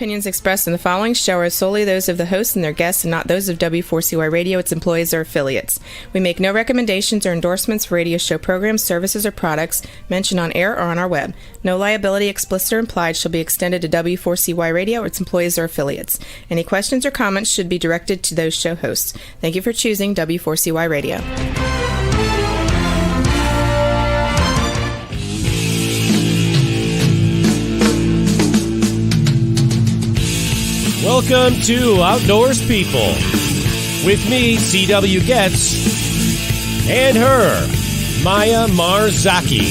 opinions expressed in the following show are solely those of the hosts and their guests and not those of W4CY Radio, its employees, or affiliates. We make no recommendations or endorsements for radio show programs, services, or products mentioned on air or on our web. No liability, explicit or implied, shall be extended to W4CY Radio, its employees, or affiliates. Any questions or comments should be directed to those show hosts. Thank you for choosing W4CY Radio. Welcome to Outdoors People. With me, CW Getz, and her, Maya Marzaki.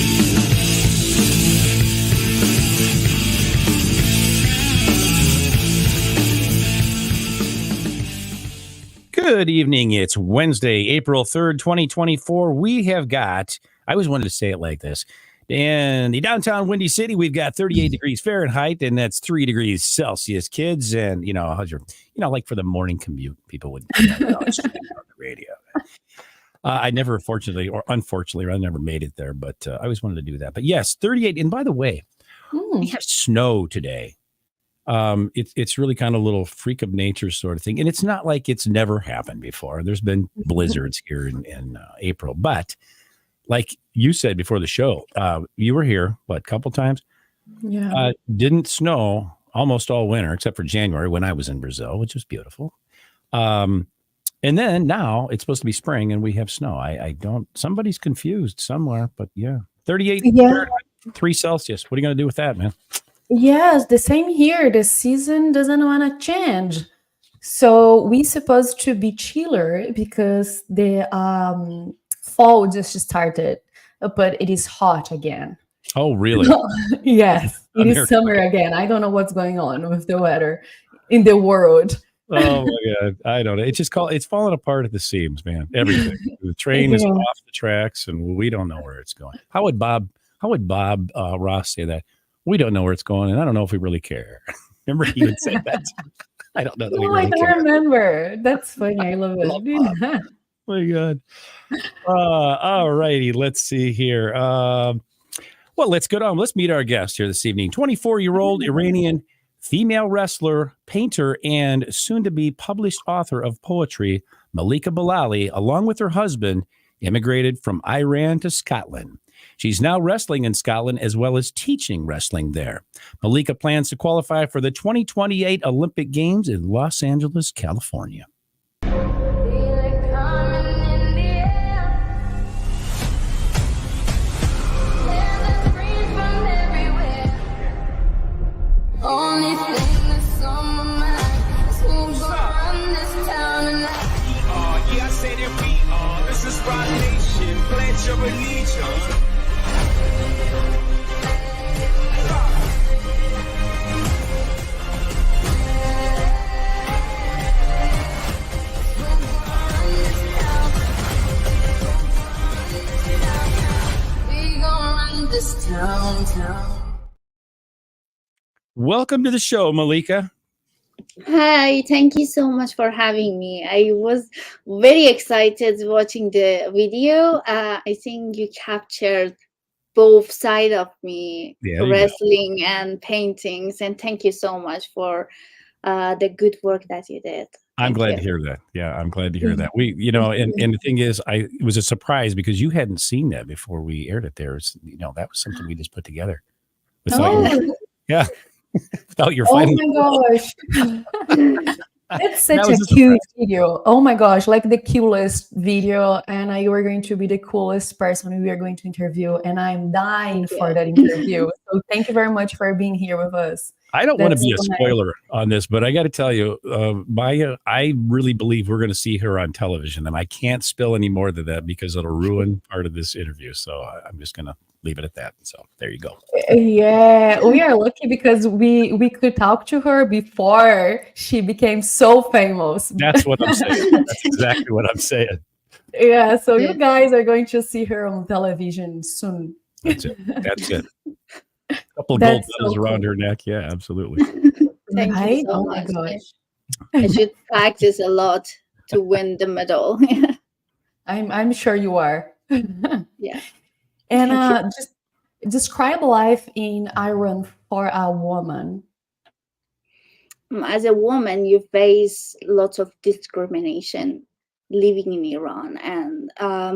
Good evening. It's Wednesday, April 3rd, 2024. We have got, I always wanted to say it like this, in the downtown Windy City, we've got 38 degrees Fahrenheit, and that's 3 degrees Celsius, kids. And, how's your, like for the morning commute, people would on the radio. I never, fortunately or unfortunately, I never made it there, but I always wanted to do that. But yes, 38. And by the way, we have snow today. It's really kind of a little freak of nature sort of thing. And it's not like it's never happened before. There's been blizzards here in April, but like you said before the show, you were here, a couple times? Yeah. Didn't snow almost all winter, except for January when I was in Brazil, which was beautiful. And then now it's supposed to be spring and we have snow. I don't, somebody's confused somewhere, but yeah. 38, 3 Celsius. What are you going to do with that, man? Yes, the same here. The season doesn't want to change. So we're supposed to be chiller because the fall just started, but it is hot again. Oh, really? Yes, it is summer again. I don't know what's going on with the weather in the world. Oh my God, I don't know. It's falling apart at the seams, man. Everything. The train is off the tracks, and we don't know where it's going. How would Bob Ross say that? We don't know where it's going, and I don't know if we really care. Remember, he would say that. I don't know. That I don't remember. That's funny. I love it. Oh my God. All righty. Let's see here. Well, let's go on. Let's meet our guest here this evening. 24-year-old Iranian female wrestler, painter, and soon-to-be published author of poetry, Melika Balali, along with her husband, immigrated from Iran to Scotland. She's now wrestling in Scotland as well as teaching wrestling there. Melika plans to qualify for the 2028 Olympic Games in Los Angeles, California. Only thing that's on my mind is who's gonna run this town tonight. Yeah, I say that we are. This is Rock Nation. Pledge your allegiance. We gonna run this town. Welcome to the show, Melika. Hi, thank you so much for having me. I was very excited watching the video. I think you captured both sides of me, wrestling and paintings. And thank you so much for the good work that you did. I'm glad to hear that. Yeah, I'm glad to hear that. We, and the thing is, it was a surprise because you hadn't seen that before we aired it there. That was something we just put together. Yeah. Without your oh my gosh. It's such a cute video. Oh my gosh, like the coolest video. And you are going to be the coolest person we are going to interview. And I'm dying for that interview. So thank you very much for being here with us. I don't want to be a spoiler on this, but I got to tell you, Maya, I really believe we're going to see her on television. And I can't spill any more than that because it'll ruin part of this interview. So I'm just going to leave it at that. So there you go. Yeah, we are lucky because we could talk to her before she became so famous. That's what I'm saying. That's exactly what I'm saying. Yeah, so you guys are going to see her on television soon. That's it. That's it. A couple of gold medals around her neck. Yeah, absolutely. Thank you so much. My gosh. I should practice a lot to win the medal. I'm sure you are. Yeah. And just describe life in Iran for a woman. as a woman, you face lots of discrimination living in Iran, and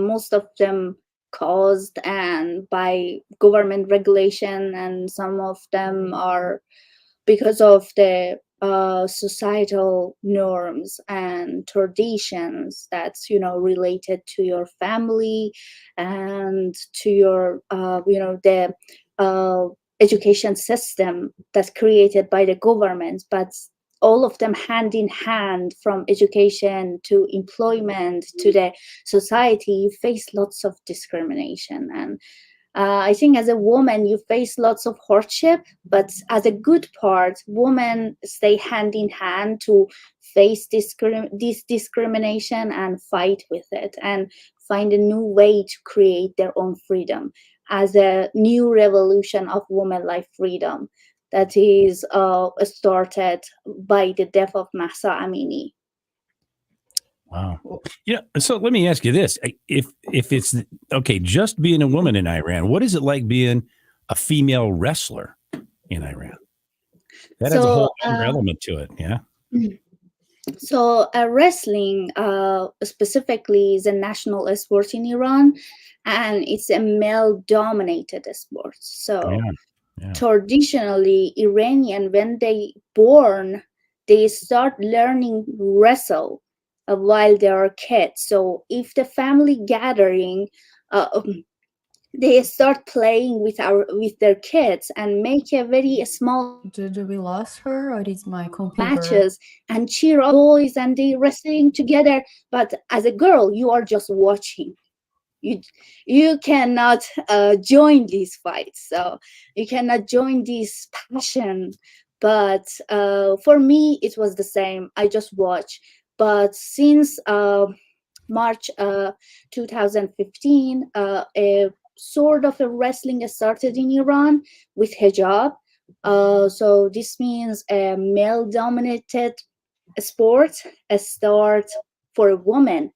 most of them caused and by government regulation, and some of them are because of the societal norms and traditions that's related to your family and to your the education system that's created by the government, but all of them hand in hand, from education to employment to the society, you face lots of discrimination. And I think as a woman, you face lots of hardship, but as a good part, women stay hand in hand to face this discrimination and fight with it and find a new way to create their own freedom as a new revolution of women life freedom that is started by the death of Mahsa Amini. Wow. So let me ask you this. If it's okay, just being a woman in Iran, what is it like being a female wrestler in Iran? That has a whole other element to it. Yeah. So wrestling specifically is a national sport in Iran, and it's a male-dominated sport. So traditionally, Iranian, when they born, they start learning wrestle while they are kids. So if the family gathering, they start playing with their kids and make a very small Did we lost her, or is my computer? Matches and cheer up boys and they wrestling together. But as a girl, you are just watching. You cannot join these fights, so you cannot join this passion. But for me, it was the same. I just watch. But since March 2015, a sort of a wrestling started in Iran with hijab. So this means a male-dominated sport start for a woman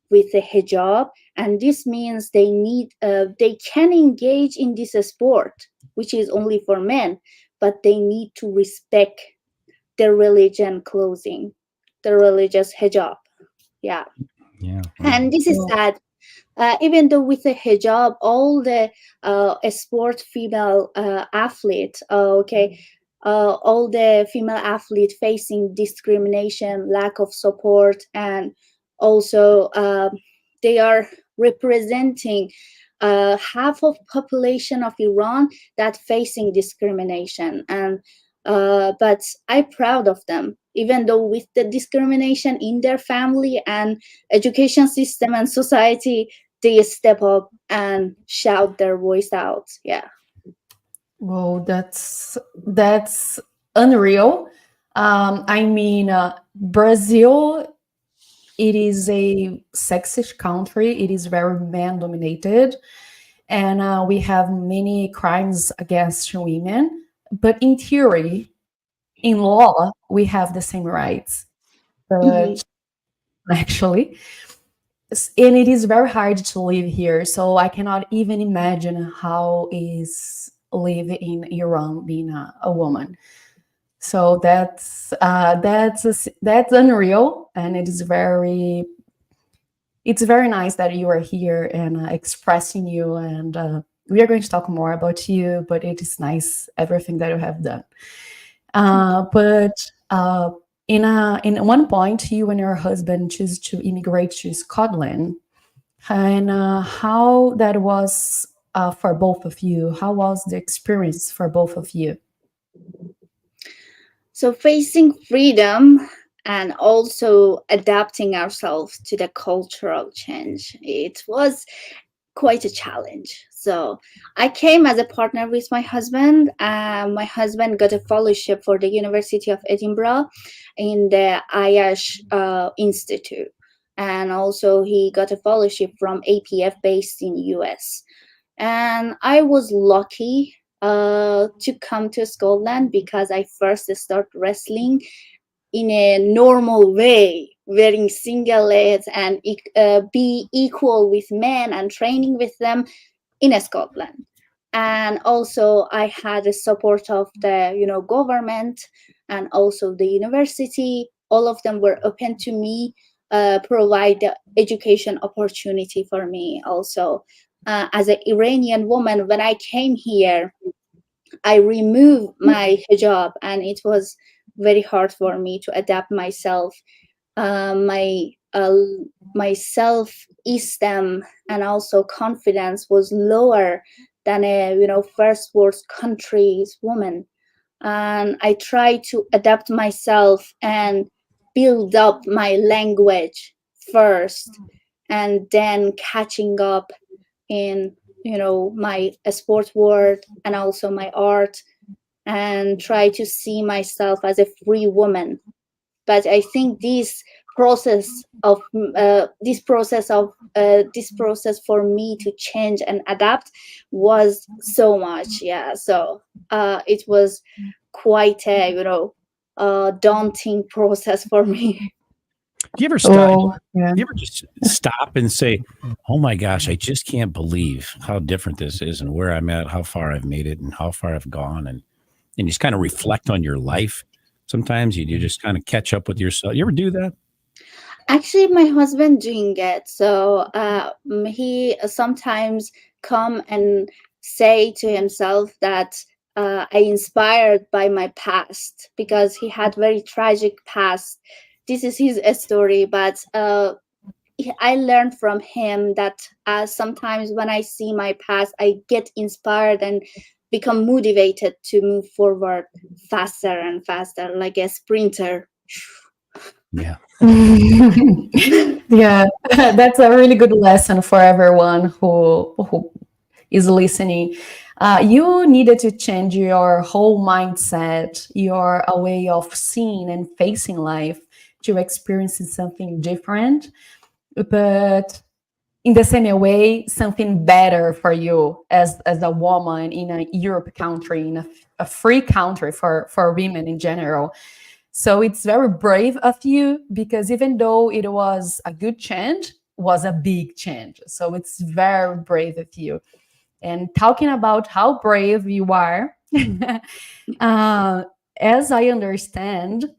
with a hijab, and this means they can engage in this sport, which is only for men, but they need to respect their religion clothing, the religious hijab. Yeah. And this is sad. Even though with the hijab, all the sport female athletes, all the female athletes facing discrimination, lack of support, and also they are representing half of population of Iran that facing discrimination. And but I'm proud of them, even though with the discrimination in their family and education system and society, they step up and shout their voice out. Yeah. Well, that's unreal. I mean, Brazil, it is a sexist country. It is very man-dominated, and we have many crimes against women. But in theory, in law, we have the same rights. But actually, and it is very hard to live here. So I cannot even imagine how is live in Iran being a woman. So that's unreal, and it's very nice that you are here and expressing you. And we are going to talk more about you, but it is nice everything that you have done. But in one point, you and your husband choose to immigrate to Scotland, and how that was for both of you. How was the experience for both of you? So facing freedom and also adapting ourselves to the cultural change, it was quite a challenge. So I came as a partner with my husband. My husband got a fellowship for the University of Edinburgh in the IASH Institute. And also he got a fellowship from APF based in US. And I was lucky to come to Scotland because I first started wrestling in a normal way, wearing singlets and be equal with men and training with them in Scotland. And also I had the support of the government and also the university, all of them were open to me, provide the education opportunity for me also. As an Iranian woman, when I came here, I removed my hijab, and it was very hard for me to adapt myself. My self-esteem and also confidence was lower than a first world country's woman, and I tried to adapt myself and build up my language first, and then catching up in my sport world and also my art, and try to see myself as a free woman. But I think this process of this process for me to change and adapt was so much. Yeah, so it was quite a daunting process for me. Do you ever stop? Oh, yeah. Do you ever just stop and say, "Oh my gosh, I just can't believe how different this is, and where I'm at, how far I've made it, and how far I've gone," and just kind of reflect on your life? Sometimes you just kind of catch up with yourself. You ever do that? Actually, my husband doing it. So he sometimes come and say to himself that I inspired by my past, because he had very tragic past. This is his story, but I learned from him that sometimes when I see my past, I get inspired and become motivated to move forward faster and faster, like a sprinter. Yeah. Yeah, that's a really good lesson for everyone who is listening. You needed to change your whole mindset, your way of seeing and facing life to experiencing something different, but in the same way, something better for you as a woman in a Europe country, in a free country for women in general. So it's very brave of you, because even though it was a good change, was a big change. So it's very brave of you. And talking about how brave you are, as I understand,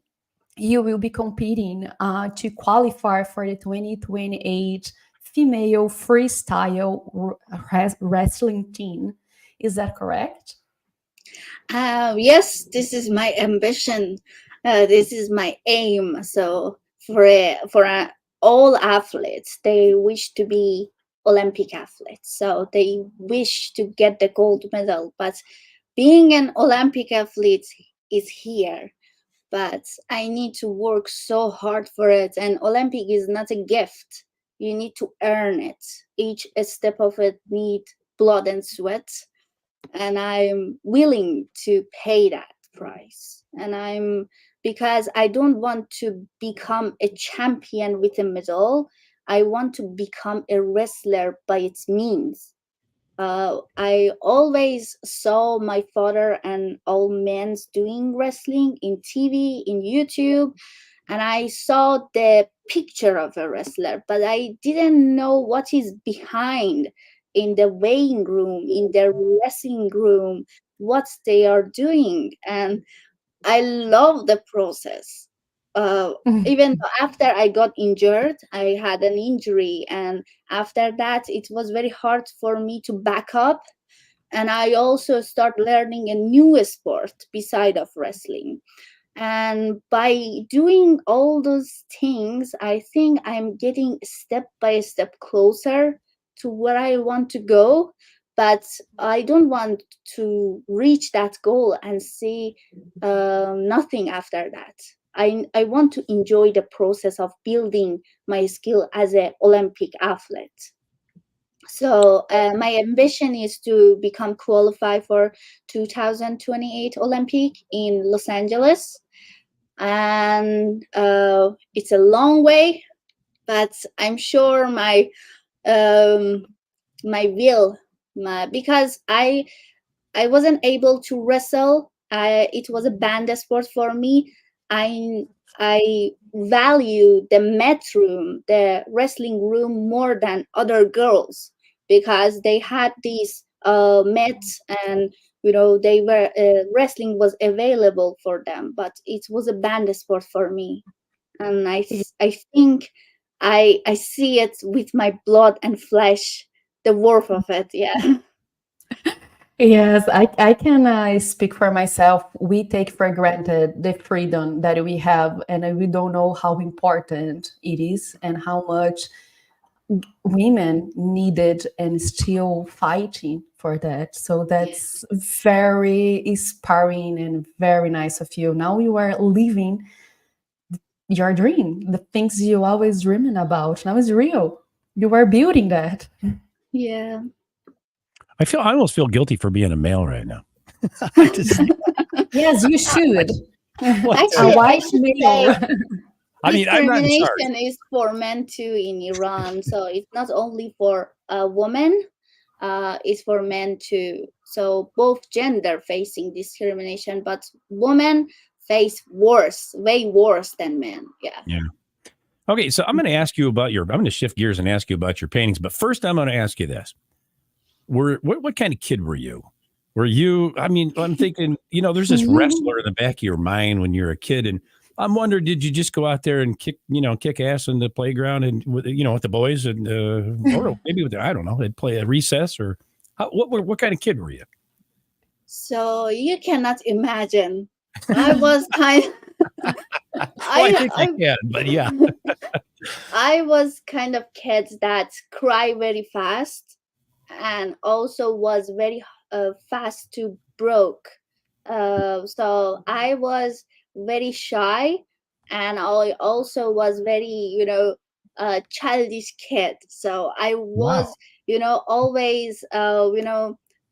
you will be competing to qualify for the 2028 female freestyle wrestling team. Is that correct? Yes, this is my ambition. This is my aim. So for all athletes, they wish to be Olympic athletes. So they wish to get the gold medal. But being an Olympic athlete is here. But I need to work so hard for it. And Olympic is not a gift. You need to earn it. Each step of it needs blood and sweat. And I'm willing to pay that price. And because I don't want to become a champion with a medal. I want to become a wrestler by its means. I always saw my father and all men doing wrestling in TV, in YouTube, and I saw the picture of a wrestler, but I didn't know what is behind in the weighing room, in the wrestling room, what they are doing. And I love the process. Even after I got injured, I had an injury, and after that, it was very hard for me to back up. And I also start learning a new sport beside of wrestling. And by doing all those things, I think I'm getting step by step closer to where I want to go. But I don't want to reach that goal and see nothing after that. I want to enjoy the process of building my skill as an Olympic athlete. So my ambition is to become qualified for 2028 Olympic in Los Angeles. And it's a long way, but I'm sure my will, because I wasn't able to wrestle. It was a banned sport for me. I value the mat room, the wrestling room, more than other girls, because they had these mats and they were wrestling was available for them, but it was a banned sport for me. And I think I see it with my blood and flesh, the worth of it. Yeah. Yes, I can speak for myself. We take for granted the freedom that we have, and we don't know how important it is and how much women needed and still fighting for that. So that's very inspiring and very nice of you. Now you are living your dream, the things you always dreaming about. Now is real. You are building that. Yeah. I almost feel guilty for being a male right now. Yes, you should. Actually, I should say I mean, I'm not in charge. discrimination is for men too in Iran, so it's not only for women, it's for men too. So both gender facing discrimination, but women face way worse than men. Yeah. Okay, so I'm going to ask you about I'm going to shift gears and ask you about your paintings, but first I'm going to ask you this. What kind of kid were you? Were you, I mean, I'm thinking, there's this wrestler in the back of your mind when you're a kid, and I'm wondering, did you just go out there and kick ass in the playground and with the boys, and or maybe I don't know, they'd play a recess, or what kind of kid were you? So you cannot imagine. I was kind of, I think I can, but yeah. I was kind of kid that cry very fast, and also was very fast to broke. So I was very shy, and I also was very childish kid. So I was always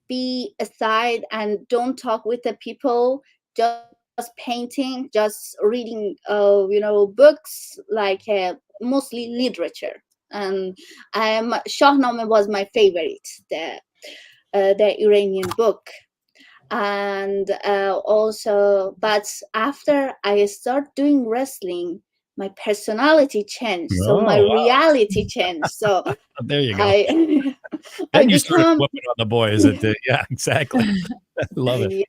be aside and don't talk with the people, just painting, just reading books, like mostly literature. And Shahnameh was my favorite, the Iranian book. And also, but after I start doing wrestling, my personality changed, so my reality changed. So there you go. Then you started whooping on the boys. Yeah, exactly. Love it. Yeah.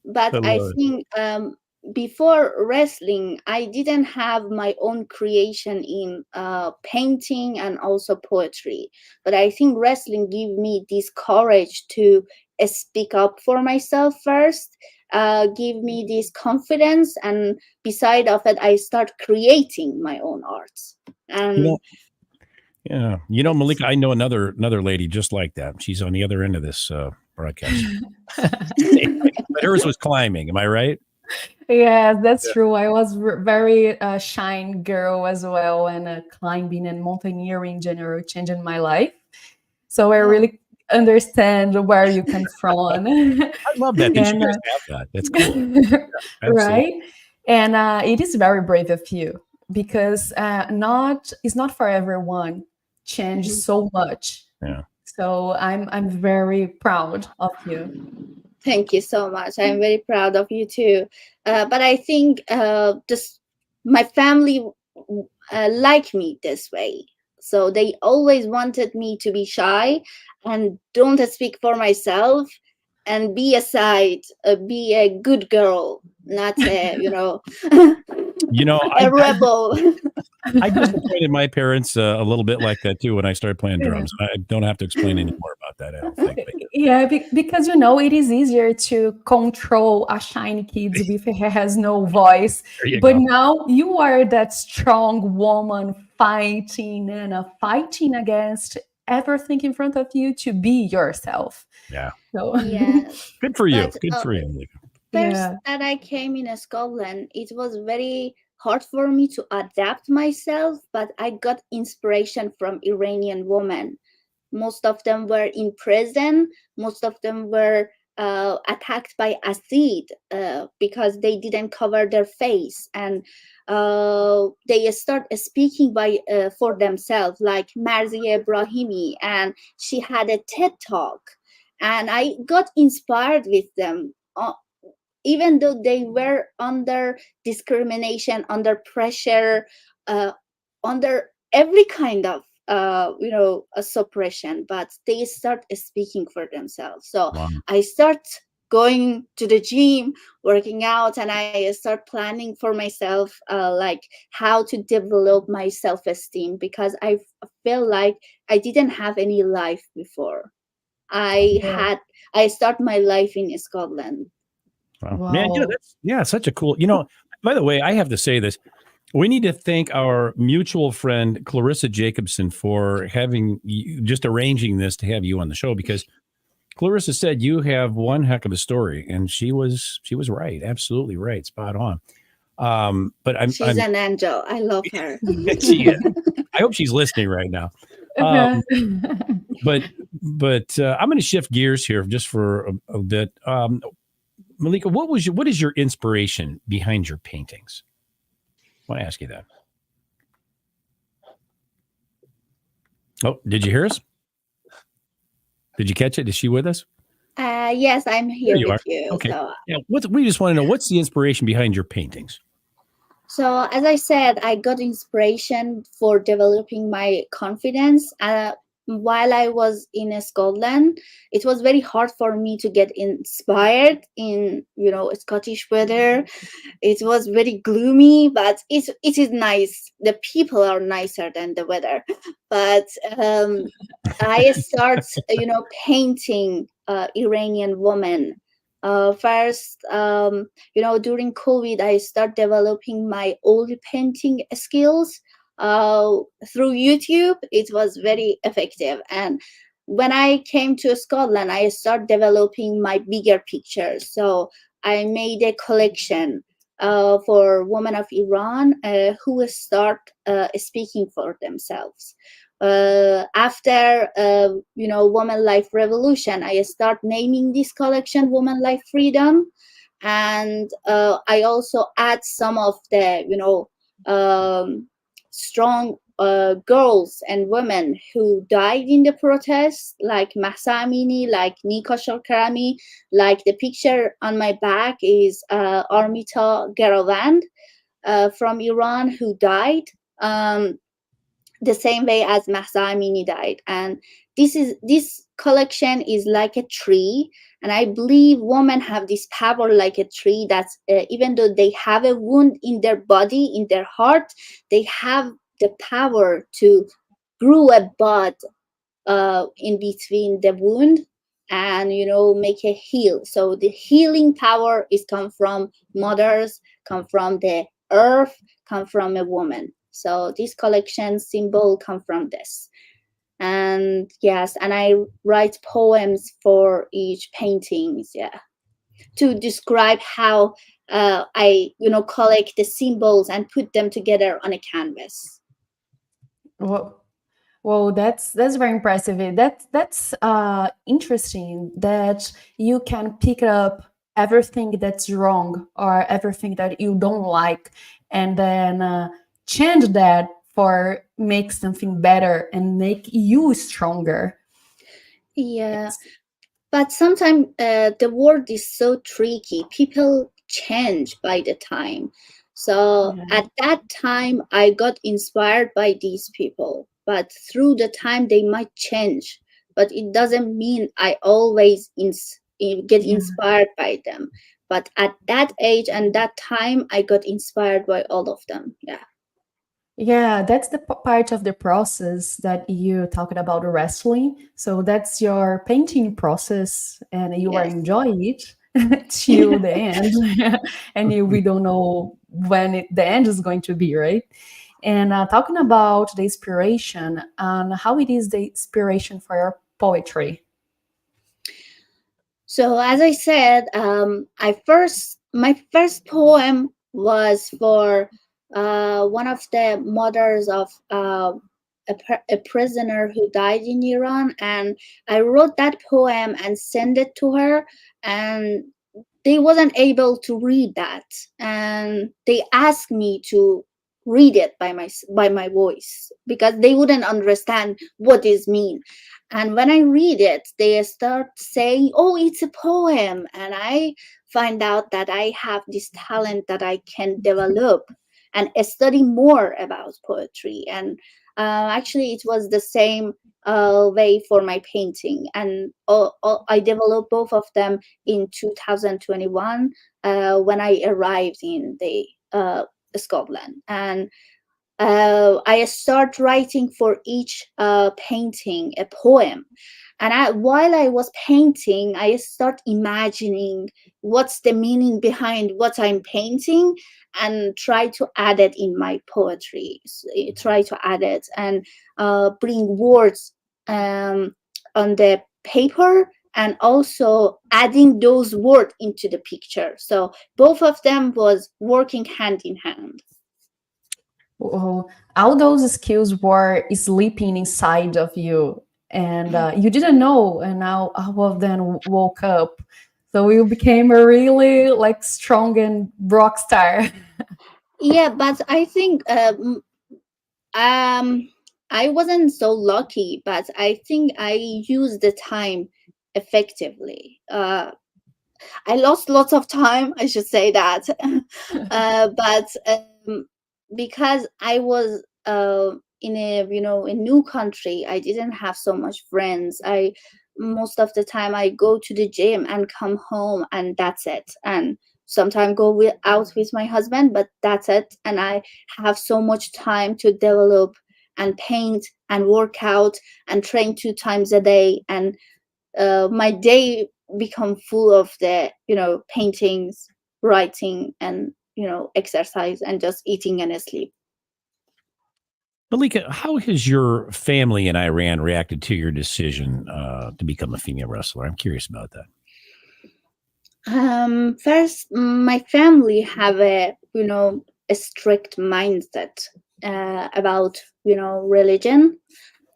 But I think before wrestling, I didn't have my own creation in painting and also poetry. But I think wrestling gave me this courage to speak up for myself first, give me this confidence, and beside of it, I start creating my own art. And Melika, I know another lady just like that. She's on the other end of this broadcast. But hers was climbing. Am I right? Yeah, that's true. I was very shy girl as well, and climbing and mountaineering in general changing my life. So I really understand where you come from. I love that. You guys have that. That's cool. Yeah, right? And it is very brave of you, because it's not for everyone change so much. Yeah. So I'm very proud of you. Thank you so much. I'm very proud of you too. But I think just my family like me this way. So they always wanted me to be shy and don't speak for myself and be aside, be a good girl, not a, a rebel. I disappointed my parents a little bit like that too when I started playing drums. I don't have to explain any more about that, I don't think. Yeah, because it is easier to control a shy kid if he has no voice. But now you are that strong woman fighting fighting against everything in front of you to be yourself. Yeah. So good for you. Good for you. First that I came in Scotland, it was very hard for me to adapt myself, but I got inspiration from Iranian women. Most of them were in prison. Most of them were attacked by acid because they didn't cover their face, and they start speaking for themselves, like Marzieh Ebrahimi, and she had a TED talk, and I got inspired with them. Even though they were under discrimination, under pressure, under every kind of a suppression, but they start speaking for themselves. So I start going to the gym, working out, and I start planning for myself, like how to develop my self-esteem, because I feel like I didn't have any life before. I start my life in Scotland. Wow. Man, that's such a cool. By the way, I have to say this. We need to thank our mutual friend Clarissa Jacobson for just arranging this to have you on the show, because Clarissa said you have one heck of a story, and she was right, absolutely right, spot on. But she's an angel. I love her. She is. I hope she's listening right now. But I'm going to shift gears here just for a bit. Melika, what is your inspiration behind your paintings? I want to ask you that. Oh, did you hear us? Did you catch it? Is she with us? Yes, I'm here with you. Okay. So. Yeah, we just want to know, what's the inspiration behind your paintings? So, as I said, I got inspiration for developing my confidence. While I was in Scotland, it was very hard for me to get inspired in, Scottish weather. It was very gloomy, but it is nice. The people are nicer than the weather. But I start, painting Iranian women. First, during COVID, I start developing my oil painting skills through YouTube. It was very effective. And when I came to Scotland, I start developing my bigger pictures. So I made a collection for women of Iran who start speaking for themselves. After Woman Life Revolution, I start naming this collection Woman Life Freedom, and I also add some of the strong girls and women who died in the protests, like Mahsa Amini, like Nika Sholkarami. Like the picture on my back is Armita Garavand from Iran, who died the same way as Mahsa Amini died. And this collection is like a tree, and I believe women have this power like a tree, that's even though they have a wound in their body, in their heart, they have the power to grow a bud in between the wound and make a heal. So the healing power is come from mothers, come from the earth, come from a woman. So this collection symbol come from this. And yes, and I write poems for each paintings, to describe how I collect the symbols and put them together on a canvas. Well, that's very impressive. That's interesting that you can pick up everything that's wrong or everything that you don't like, and then change that for make something better and make you stronger. Yeah, but sometimes the world is so tricky. People change by the time. So at that time, I got inspired by these people. But through the time, they might change. But it doesn't mean I always get inspired by them. But at that age and that time, I got inspired by all of them. Yeah, that's the part of the process that you talked about wrestling. So that's your painting process, and you are enjoying it till the end. And we don't know when the end is going to be, right? And talking about the inspiration and how it is the inspiration for your poetry. So as I said, my first poem was for one of the mothers of a prisoner who died in Iran, and I wrote that poem and sent it to her, and they wasn't able to read that, and they asked me to read it by my voice, because they wouldn't understand what is mean. And when I read it, they start saying, "Oh, it's a poem," and I find out that I have this talent that I can develop and study more about poetry. And actually, it was the same way for my painting, and I developed both of them in 2021 when I arrived in the Scotland. And I start writing for each painting a poem. And while I was painting, I start imagining what's the meaning behind what I'm painting, and try to add it in my poetry. Try to add it and bring words on the paper, and also adding those words into the picture. So both of them was working hand in hand. Oh, all those skills were sleeping inside of you, and you didn't know, and now all of them woke up. So you became a really like strong and rock star. Yeah, but I think I wasn't so lucky, but I think I used the time effectively. I lost lots of time, I should say that. But because I was in a a new country, I didn't have so much friends. Most of the time I go to the gym and come home, and that's it. And sometimes go out with my husband, but that's it. And I have so much time to develop and paint and work out and train 2 times a day. And my day become full of the paintings, writing, and exercise, and just eating and sleep. Melika, how has your family in Iran reacted to your decision to become a female wrestler? I'm curious about that. First, my family have a strict mindset about religion.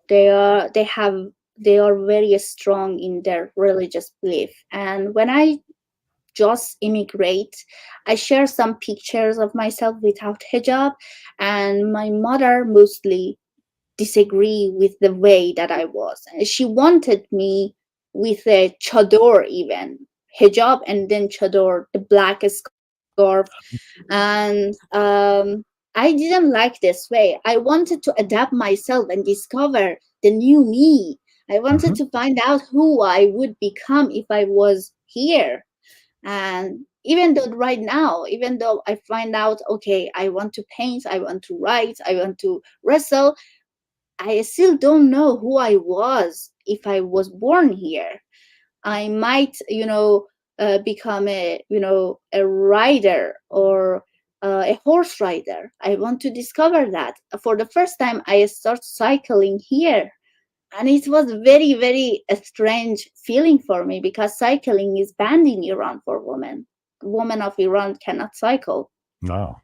They are very strong in their religious belief. And when I just immigrate, I share some pictures of myself without hijab, and my mother mostly disagree with the way that I was. She wanted me with a chador, even hijab, and then chador, the black scarf. And I didn't like this way. I wanted to adapt myself and discover the new me. I wanted to find out who I would become if I was here. And even though right now, even though I find out, okay, I want to paint, I want to write, I want to wrestle, I still don't know who I was if I was born here. I might, become a rider, or a horse rider. I want to discover that. For the first time, I start cycling here. And it was very, very a strange feeling for me, because cycling is banned in Iran for women. Women of Iran cannot cycle. No.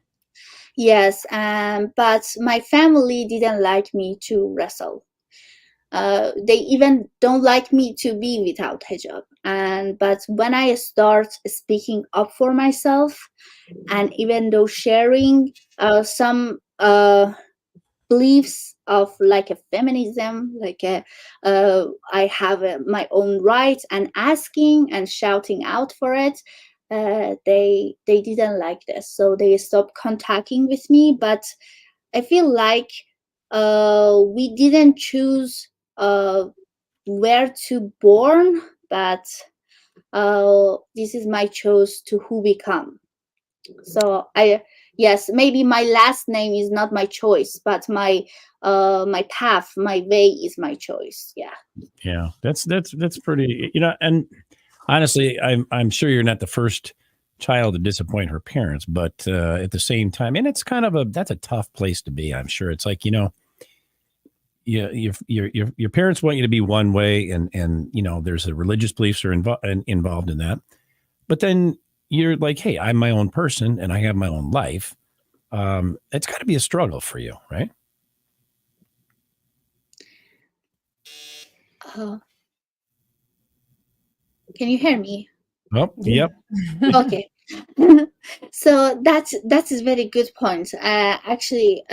Yes, but my family didn't like me to wrestle. They even don't like me to be without hijab. But when I start speaking up for myself, and even though sharing some beliefs of like a feminism, like I have my own rights, and asking and shouting out for it, they didn't like this, so they stopped contacting with me. But I feel like we didn't choose where to born, but this is my choice to who become. So yes, maybe my last name is not my choice, but my path, my way is my choice. Yeah, that's pretty, and honestly, I'm sure you're not the first child to disappoint her parents, but at the same time, and it's kind of that's a tough place to be. I'm sure it's like, your parents want you to be one way, and there's the religious beliefs are involved in that, but then you're like, hey, I'm my own person and I have my own life. It's got to be a struggle for you, right? Can you hear me? Oh, yep. Okay. So that is very good point. Actually,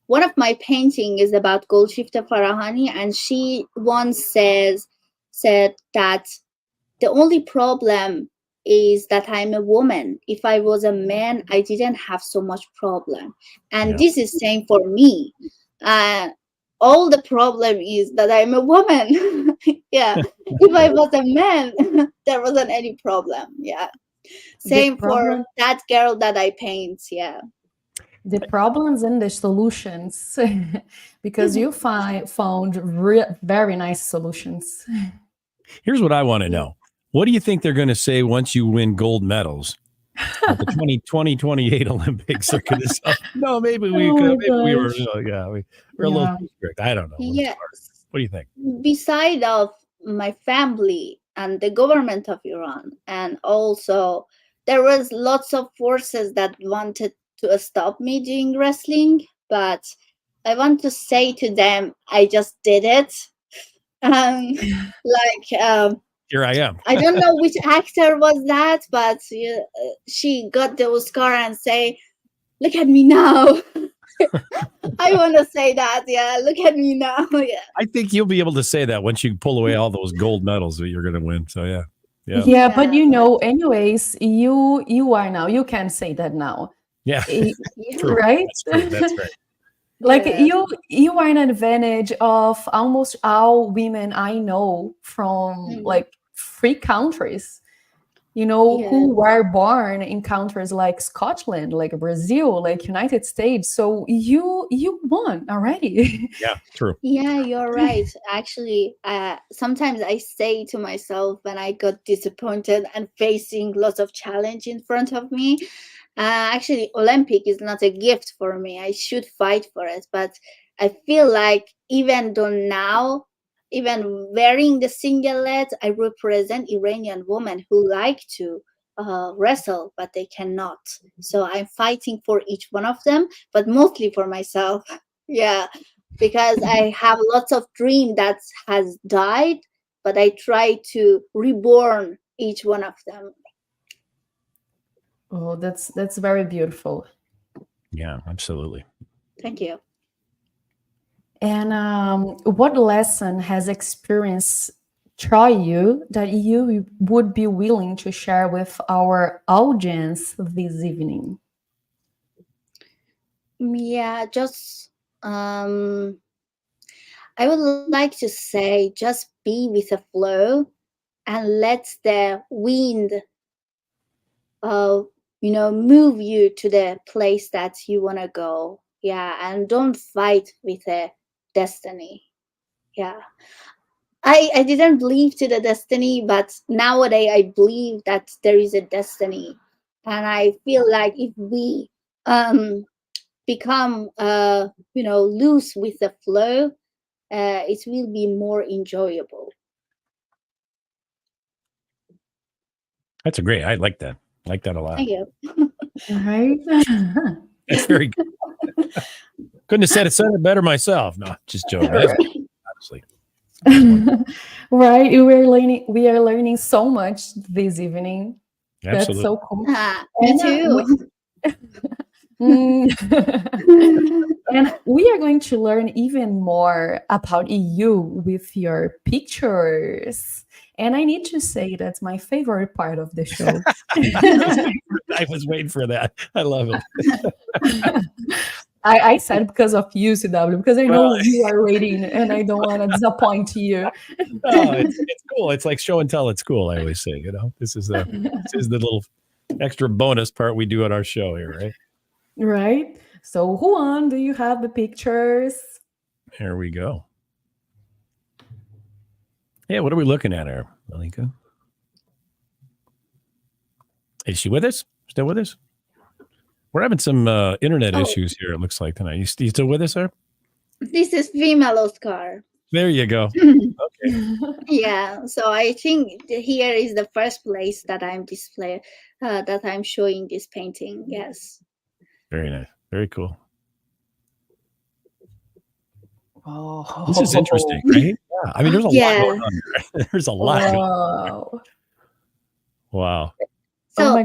one of my painting is about Golshifte Farahani, and she once said that the only problem is that I'm a woman. If I was a man, I didn't have so much problem. And this is same for me. all the problem is that I'm a woman. Yeah. If I was a man, there wasn't any problem. Yeah. Same for that girl that I paint. Yeah. The problems and the solutions, because you found very nice solutions. Here's what I want to know. What do you think they're going to say once you win gold medals at the 2028 Olympics? Are going to say, no, maybe we were, we're a little too strict. I don't know. Yes. What do you think? Beside of my family and the government of Iran, and also there was lots of forces that wanted to stop me doing wrestling, but I want to say to them, I just did it. Here I am. I don't know which actor was that, but she got the Oscar and say, look at me now. I want to say that. Yeah, look at me now. Yeah. I think you'll be able to say that once you pull away all those gold medals that you're going to win. So yeah. But anyways, you are now. You can say that now. Yeah. True. Right? That's right. Like you are an advantage of almost all women I know from like 3 countries, who were born in countries like Scotland, like Brazil, like United States. So you won already. Yeah, true. Yeah, you're right. Actually, sometimes I say to myself when I got disappointed and facing lots of challenge in front of me, actually, Olympic is not a gift for me. I should fight for it. But I feel like even though now, even wearing the singlet, I represent Iranian women who like to wrestle, but they cannot. So I'm fighting for each one of them, but mostly for myself. Yeah, because I have lots of dream that has died, but I try to reborn each one of them. Oh, that's very beautiful. Yeah, absolutely. Thank you. And what lesson has experience taught you that you would be willing to share with our audience this evening? Yeah, just I would like to say, just be with the flow and let the wind move you to the place that you want to go. Yeah, and don't fight with the destiny. Yeah, I didn't believe to the destiny, but nowadays I believe that there is a destiny, and I feel like if we become loose with the flow, it will be more enjoyable. That's a great. I like that. I like that a lot. Thank you. Right. That's very good. Couldn't have said it better myself. No, just joking. Honestly. Right. We are learning so much this evening. Absolutely. That's so cool. Me too. And we are going to learn even more about you with your pictures. And I need to say that's my favorite part of the show. I was waiting for that. I love it. I said because of you, CW, because I know you are waiting and I don't want to disappoint you. No, it's cool. It's like show and tell. It's cool. I always say, this is the little extra bonus part we do on our show here, right? Right. So, Juan, do you have the pictures? Here we go. Yeah, what are we looking at here, Melika? Is she with us? Still with us? We're having some internet issues here, it looks like, tonight. You still with us, sir? This is female Oscar. There you go. Okay. Yeah, so I think here is the first place that I'm that I'm showing this painting. Yes. Very nice. Very cool. Oh, this is interesting, right? Yeah. I mean, there's a lot going on here. There's a lot going on. Wow. So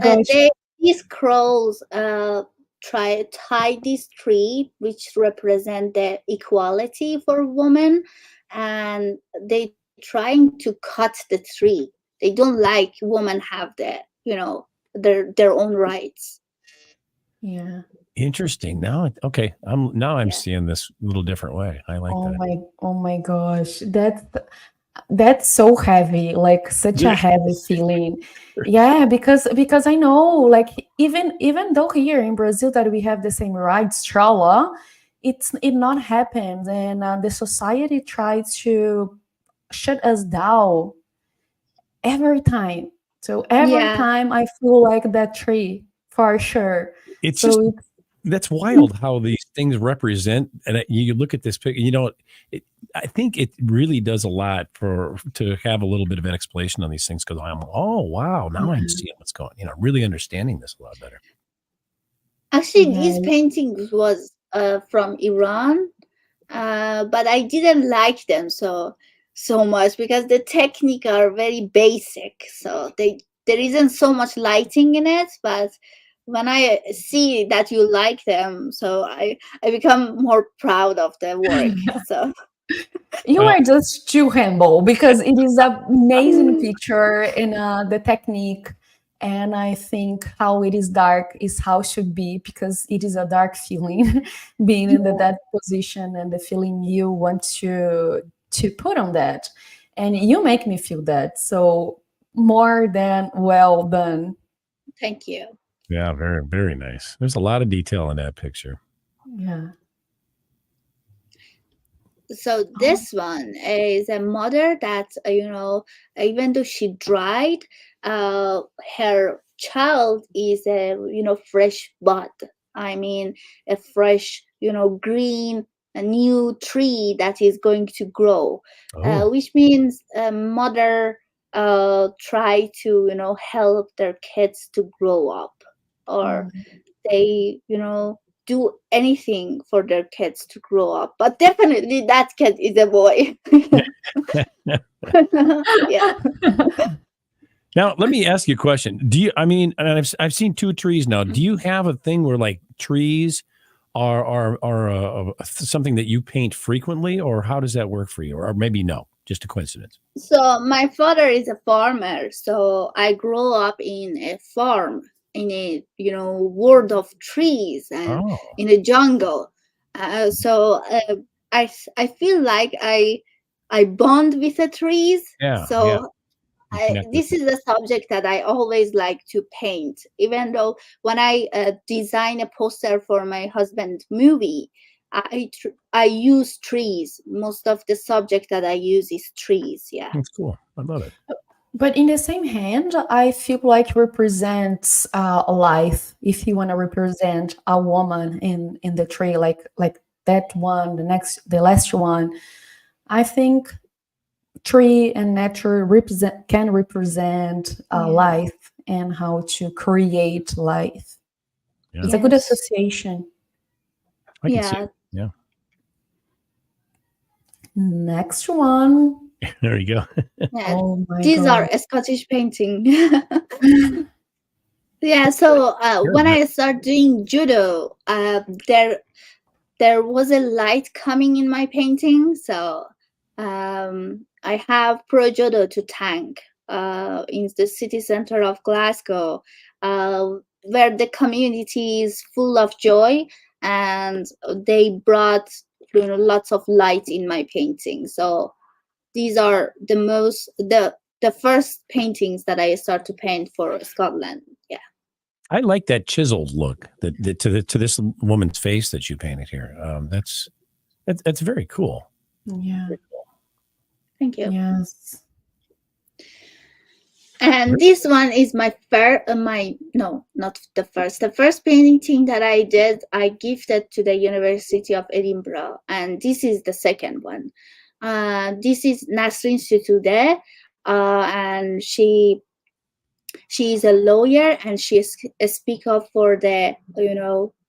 these crows tie this tree, which represent the equality for women, and they trying to cut the tree. They don't like women have their own rights. Yeah. Interesting. Now, okay, I'm seeing this a little different way. I like that. Oh my gosh, that's so heavy, like such a heavy feeling. Yeah, because I know, like even though here in Brazil that we have the same rights, Trala, it not happens, and the society tries to shut us down every time. So every Yeah. time I feel like that tree for sure. It's So just that's wild how these things represent. And you look at this picture, I think it really does a lot to have a little bit of an explanation on these things, because oh wow, now I'm seeing what's going, really understanding this a lot better. Actually, these paintings was from Iran, but I didn't like them so much because the technique are very basic. So there isn't so much lighting in it. But when I see that you like them, so I become more proud of the work. So you are just too humble, because it is an amazing picture in the technique. And I think how it is dark is how it should be, because it is a dark feeling being in that position, and the feeling you want to put on that. And you make me feel that. So more than well done. thank you. Yeah, very, very nice. There's a lot of detail in that picture. Yeah. So this one is a mother that, even though she died, her child is a, fresh bud. I mean, a fresh, green, a new tree that is going to grow, which means a mother try to, help their kids to grow up, or they, do anything for their kids to grow up. But definitely that kid is a boy. Yeah. Now, let me ask you a question. And I've seen two trees now. Do you have a thing where like trees are something that you paint frequently, or how does that work for you? Or maybe no, just a coincidence. So my father is a farmer. So I grew up in a farm, in a world of trees and in a jungle. So I feel like I bond with the trees. So this is a subject that I always like to paint, even though when I design a poster for my husband's movie, I use trees. Most of the subject that I use is trees. Yeah, that's cool. I love it. But in the same hand, I feel like represents life. If you want to represent a woman in the tree, like that one, the last one, I think tree and nature can represent life and how to create life. Yeah. It's a good association. I can see it. Yeah. Next one. There you go. Yeah, these are a Scottish painting. Yeah, so when I started doing judo, there was a light coming in my painting. So I have Pro Judo to Tank in the city center of Glasgow, where the community is full of joy, and they brought lots of light in my painting. So these are the first paintings that I start to paint for Scotland. Yeah, I like that chiseled look to this woman's face that you painted here. That's very cool. Yeah. Very cool. Thank you. Yes. And this one is my not the first. The first painting that I did, I gifted to the University of Edinburgh, and this is the second one. This is Nasrin Sotoudeh, and she is a lawyer, and she speaks up for the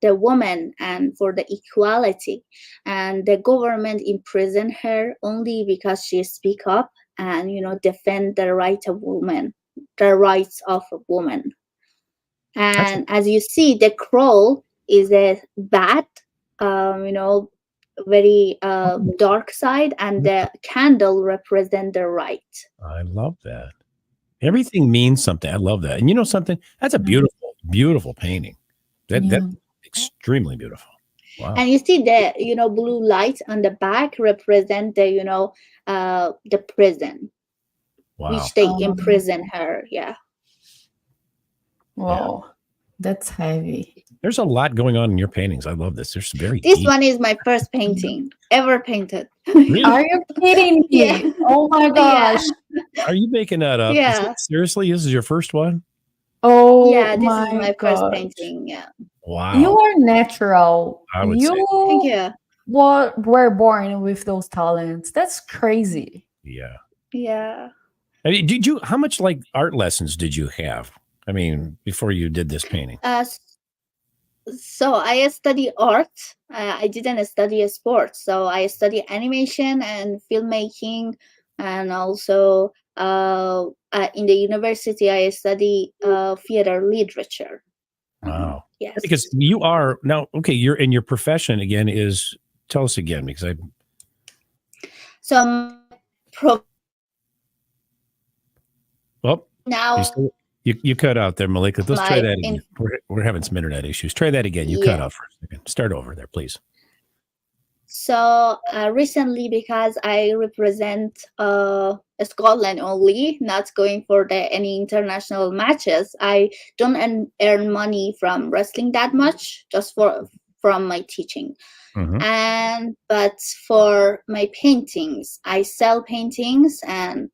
woman and for the equality. And the government imprisoned her only because she speak up and defend the rights of a woman. And as you see, the crow is a bat, very dark side, and the candle represent the right. I love that. Everything means something. I love that. And you know something? That's a beautiful, beautiful painting. That extremely beautiful. Wow. And you see the blue light on the back represent the the prison, Wow. which they imprison her. Yeah. Wow, that's heavy. There's a lot going on in your paintings. I love this. There's very This deep. one is my first painting ever painted. Really? Are you kidding me? Yeah. Oh my gosh. Are you making that up? Yeah. Seriously, this is your first one? Oh Yeah, this is my first gosh. painting. Yeah. Wow. You are natural. I would say. You Yeah. were born with those talents. That's crazy. Yeah. Yeah. I mean, how much like art lessons did you have? I mean, before you did this painting? So I study art. I didn't study sports. So I study animation and filmmaking, and also in the university I study theater literature. Wow. Yes. Because you are now, okay, you're in your profession again is, tell us again, because now you cut out there, Melika. Let's try that again. We're having some internet issues. Try that again. You cut out for a second. Start over there, please. So recently, because I represent Scotland only, not going for any international matches, I don't earn money from wrestling that much, just from my teaching. Mm-hmm. But for my paintings, I sell paintings and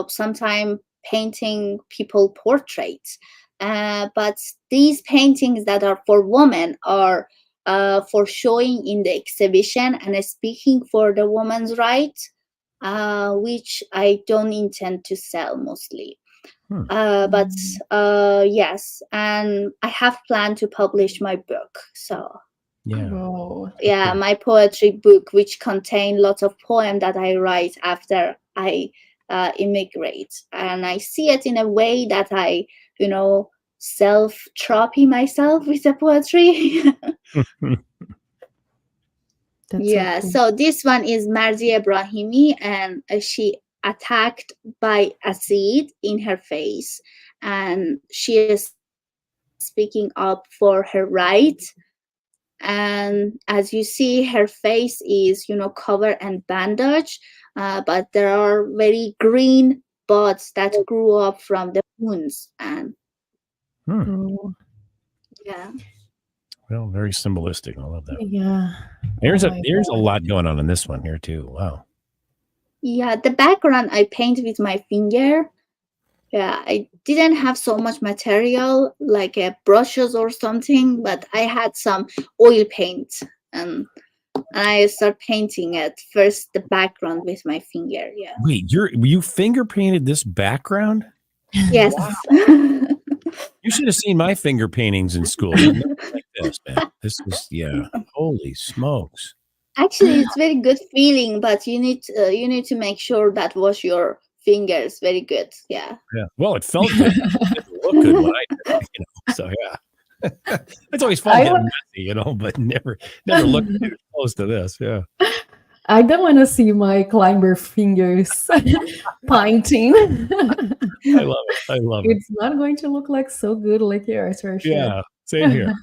sometimes painting people portraits. But these paintings that are for women are for showing in the exhibition and speaking for the women's rights, which I don't intend to sell mostly. But yes, and I have planned to publish my book. So yeah, my poetry book, which contain lots of poems that I write after I immigrate, and I see it in a way that I self-therapy myself with the poetry. Yeah, so this one is Marzi Ebrahimi, and she attacked by acid in her face, and she is speaking up for her right. And as you see, her face is covered and bandaged, but there are very green buds that grew up from the wounds. And yeah, well, very symbolistic. I love that. Yeah, There's a lot going on in this one here too. Wow. Yeah, the background I paint with my finger. Yeah, I didn't have so much material like brushes or something, but I had some oil paint, and I start painting it first the background with my finger. Yeah. Wait, you finger painted this background? Yes. Wow. You should have seen my finger paintings in school. Like this, man. This is holy smokes. Actually, it's very good feeling, but you need to make sure that wash your fingers very good. Yeah. Well, it felt good. It looked good when I did it, so yeah. It's always fun getting messy, but never looked too close to this. Yeah. I don't want to see my climber fingers painting. I love it. It's not going to look like so good like yours, for sure. Yeah, same here.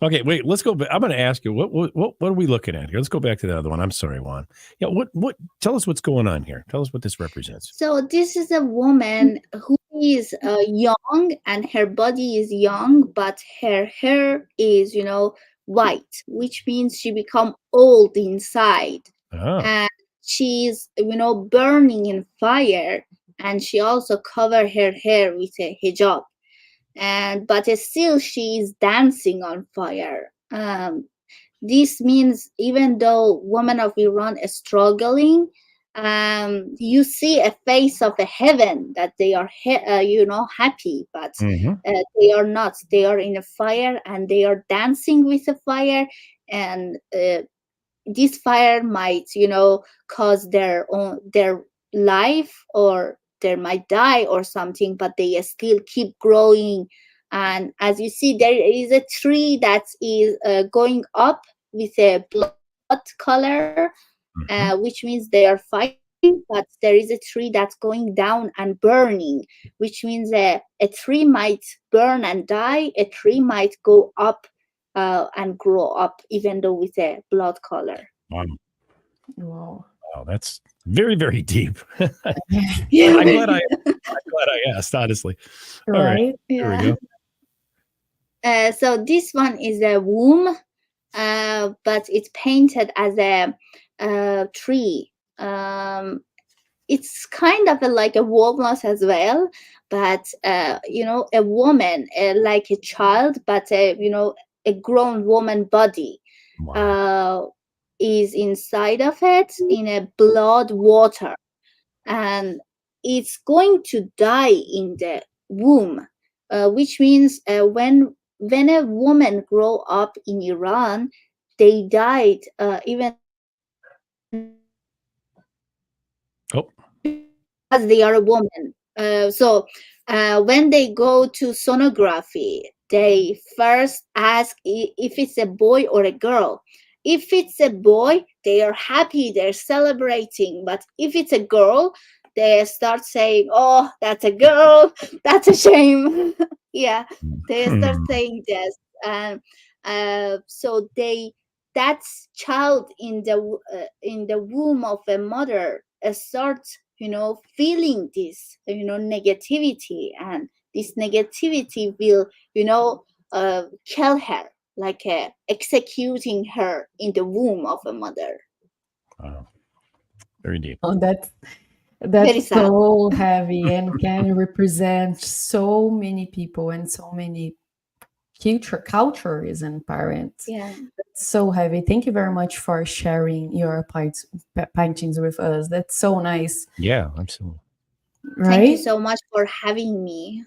Okay, wait. Let's go. I'm going to ask you what are we looking at here? Let's go back to the other one. I'm sorry, Juan. Yeah, what? Tell us what's going on here. Tell us what this represents. So this is a woman who is young, and her body is young, but her hair is white, which means she become old inside. And she's burning in fire, and she also cover her hair with a hijab, but still she is dancing on fire. This means even though women of Iran are struggling, you see a face of a heaven that they are happy, but they are not. They are in a fire, and they are dancing with the fire, and this fire might cause their life, or they might die or something, but they still keep growing. And as you see, there is a tree that is going up with a blood color, which means they are fighting. but there is a tree that's going down and burning, which means a tree might burn and die, a tree might go up and grow up, even though with a blood color. Wow. Wow. Wow, that's very, very deep. I'm Yeah. glad I asked, honestly. All right, here we go. So this one is a womb, but it's painted as a tree. It's kind of like a walnut as well, but a woman, like a child, but a grown woman body. Wow. Is inside of it in a blood water, and it's going to die in the womb, which means when a woman grow up in Iran, they died even as they are a woman. So when they go to sonography, they first ask if it's a boy or a girl. If it's a boy, they are happy, they're celebrating. But if it's a girl, they start saying, "Oh, that's a girl. That's a shame." Yeah, they start saying this, and so that child in the womb of a mother starts, feeling this, negativity, and this negativity will, kill her, like executing her in the womb of a mother. Wow. Very deep. Oh, Very that's sad. so heavy and can represent so many people and so many cultures and parents. Yeah. So heavy. Thank you very much for sharing your paintings with us. That's so nice. Yeah, absolutely. Right? Thank you so much for having me.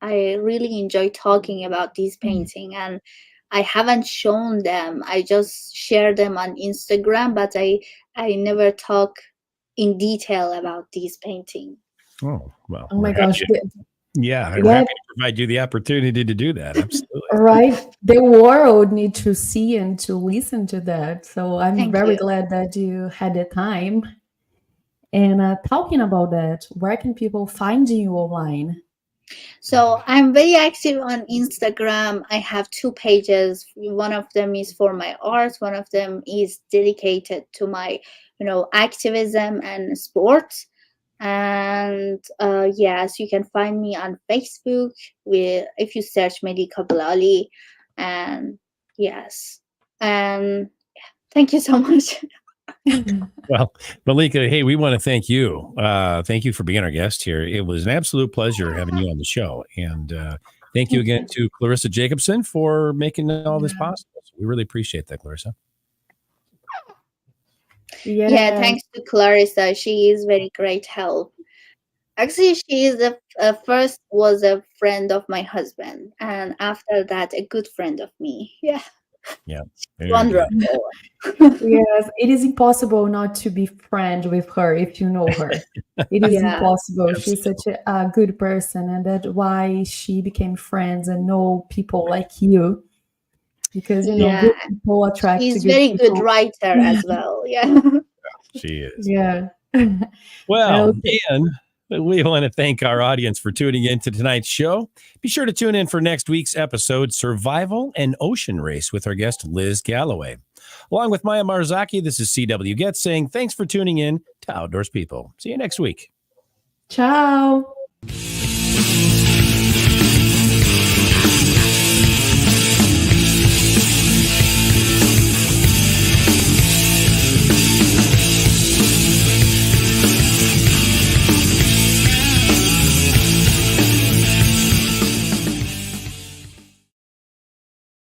I really enjoy talking about this painting, and I haven't shown them. I just share them on Instagram, but I never talk in detail about this painting. Oh, well. Oh my we're gosh. happy- Yeah, we're happy to provide you the opportunity to do that. Absolutely. Right. The world need to see and to listen to that. So I'm Thank very you. glad that you had the time. And talking about that, where can people find you online? So I'm very active on Instagram. I have 2 pages. One of them is for my art. One of them is dedicated to my, activism and sports. And yes, you can find me on Facebook if you search Melika Balali. And yes, and thank you so much. Well, Melika, hey, we want to thank you. Thank you for being our guest here. It was an absolute pleasure having you on the show. And thank you again to Clarissa Jacobson for making all this possible. So we really appreciate that, Clarissa. Yeah, thanks to Clarissa. She is very great help. Actually, she is first was a friend of my husband, and after that, a good friend of me. Yeah. Yeah. Wonderful. Yes, it is impossible not to be friends with her if you know her. It is impossible. Absolutely. She's such a good person, and that's why she became friends and know people like you. Because good people attract. She's good very people. good writer as well. Yeah. She is. Yeah. Well, and we want to thank our audience for tuning in to tonight's show. Be sure to tune in for next week's episode, Survival and Ocean Race, with our guest, Liz Galloway. Along with Maya Marzaki, this is CW Getz saying thanks for tuning in to Outdoors People. See you next week. Ciao.